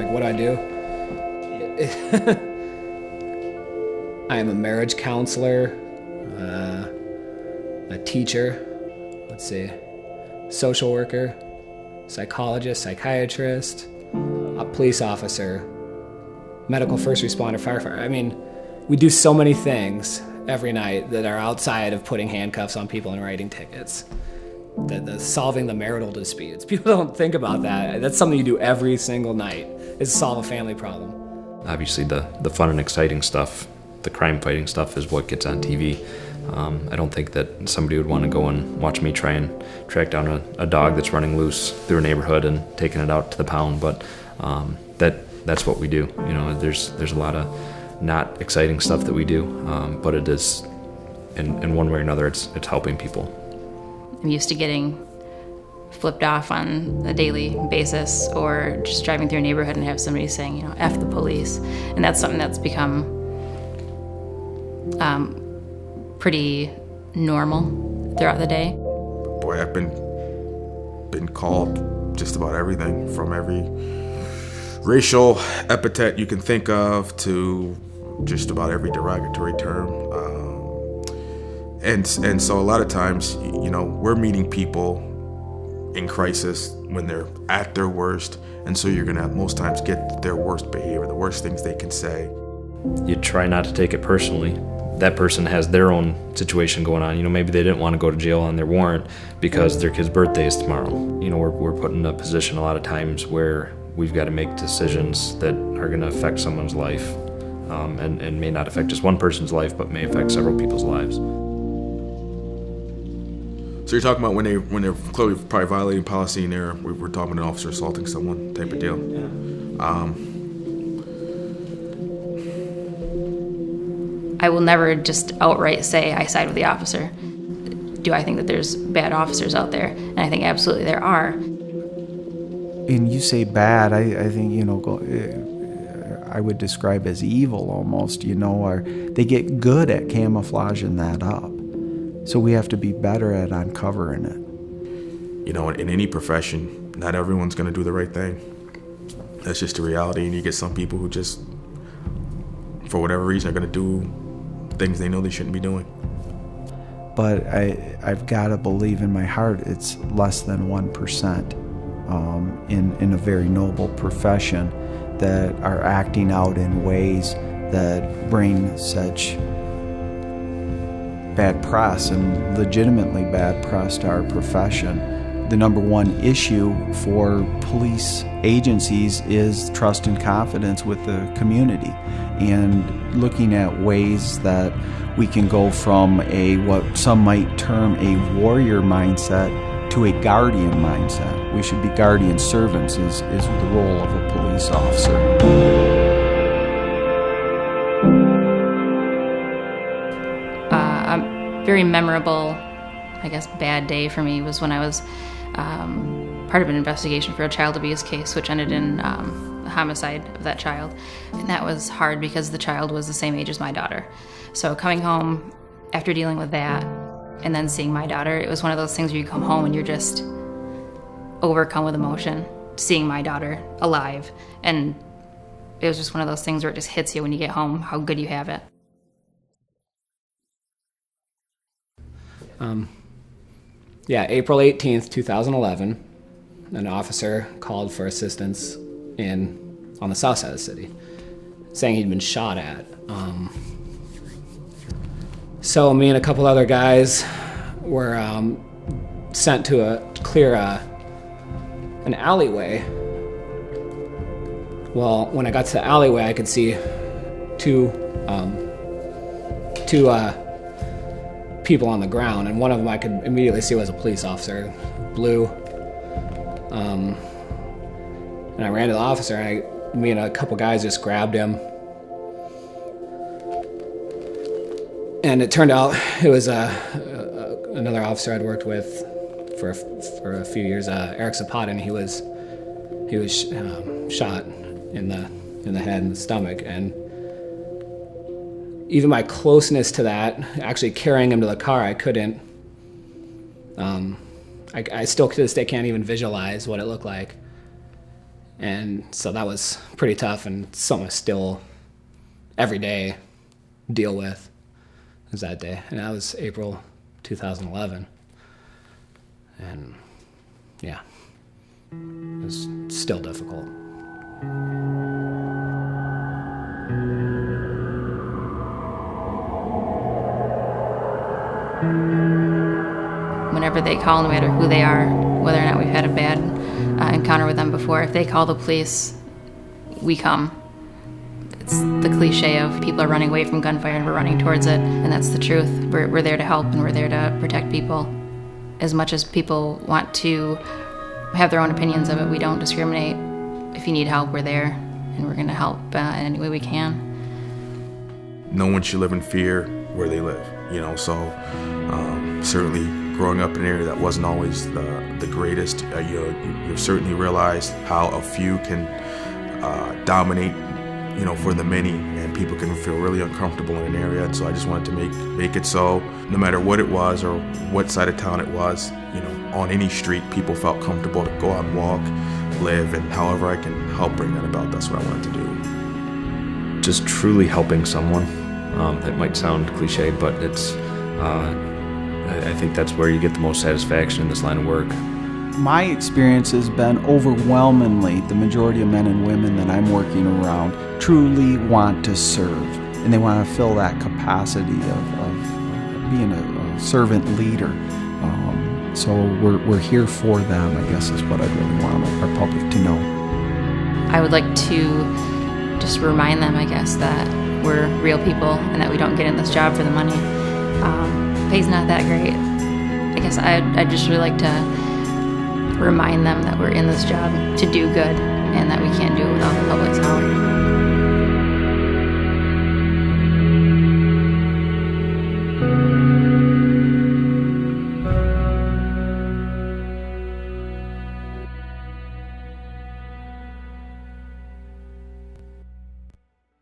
what do I do? I am a marriage counselor, a teacher, let's see, social worker, psychologist, psychiatrist, a police officer, medical first responder, firefighter. I mean, we do so many things every night that are outside of putting handcuffs on people and writing tickets. The solving the marital disputes. People don't think about that. That's something you do every single night, is solve a family problem. Obviously the fun and exciting stuff, the crime fighting stuff is what gets on TV. I don't think that somebody would want to go and watch me try and track down a dog that's running loose through a neighborhood and taking it out to the pound, but that's what we do. You know, there's a lot of not exciting stuff that we do, but it is, in one way or another, it's helping people. I'm used to getting flipped off on a daily basis, or just driving through a neighborhood and have somebody saying, you know, F the police. And that's something that's become pretty normal throughout the day. Boy, I've been called just about everything, from every racial epithet you can think of to just about every derogatory term. And so a lot of times, you know, we're meeting people in crisis when they're at their worst, and so you're gonna most times get their worst behavior, the worst things they can say. You try not to take it personally. That person has their own situation going on. You know, maybe they didn't want to go to jail on their warrant because their kid's birthday is tomorrow. You know, we're put in a position a lot of times where we've got to make decisions that are going to affect someone's life, and may not affect just one person's life, but may affect several people's lives. So you're talking about when they're clearly probably violating policy, and we're talking about an officer assaulting someone type of deal. I will never just outright say I side with the officer. Do I think that there's bad officers out there? And I think absolutely there are. And you say bad, I think, you know, I would describe as evil almost, you know, or they get good at camouflaging that up. So we have to be better at uncovering it. You know, in any profession, not everyone's going to do the right thing. That's just the reality, and you get some people who just, for whatever reason, are going to do things they know they shouldn't be doing. But I've got to believe in my heart it's less than 1% in a very noble profession that are acting out in ways that bring such bad press, and legitimately bad press, to our profession. The number one issue for police agencies is trust and confidence with the community, and looking at ways that we can go from what some might term a warrior mindset to a guardian mindset. We should be guardian servants is the role of a police officer. A very memorable, I guess, bad day for me was when I was part of an investigation for a child abuse case, which ended in the homicide of that child. And that was hard because the child was the same age as my daughter. So coming home after dealing with that and then seeing my daughter, it was one of those things where you come home and you're just overcome with emotion, seeing my daughter alive. And it was just one of those things where it just hits you when you get home, how good you have it. April 18th, 2011, an officer called for assistance on the south side of the city, saying he'd been shot at. So me and a couple other guys were sent to clear an alleyway. Well, when I got to the alleyway, I could see two people on the ground, and one of them I could immediately see was a police officer, blue. And I ran to the officer, and me and a couple guys just grabbed him. And it turned out it was another officer I'd worked with for a few years, Eric Zapata, and he was shot in the head and the stomach. And even my closeness to that, actually carrying him to the car, I couldn't. I still to this day can't even visualize what it looked like. And so that was pretty tough, and something I still every day deal with is that day. And that was April 2011. And yeah, it was still difficult. Whenever they call, no matter who they are, whether or not we've had a bad encounter with them before, if they call the police, we come. It's the cliche of people are running away from gunfire and we're running towards it, and that's the truth. We're there to help, and we're there to protect people. As much as people want to have their own opinions of it, we don't discriminate. If you need help, we're there, and we're going to help in any way we can. No one should live in fear where they live, you know, so certainly growing up in an area that wasn't always the greatest, you certainly realize how a few can dominate, you know, for the many, and people can feel really uncomfortable in an area. And so I just wanted to make it so no matter what it was or what side of town it was, you know, on any street, people felt comfortable to go out and walk, live, and however I can help bring that about, that's what I wanted to do. Just truly helping someone. It might sound cliche, but it's I think that's where you get the most satisfaction in this line of work. My experience has been overwhelmingly the majority of men and women that I'm working around truly want to serve, and they want to fill that capacity of being a servant leader. So we're here for them, I guess, is what I'd really want our public to know. I would like to just remind them, I guess, that we're real people and that we don't get in this job for the money. Pay's not that great. I guess I'd just really like to remind them that we're in this job to do good and that we can't do it without the public's help.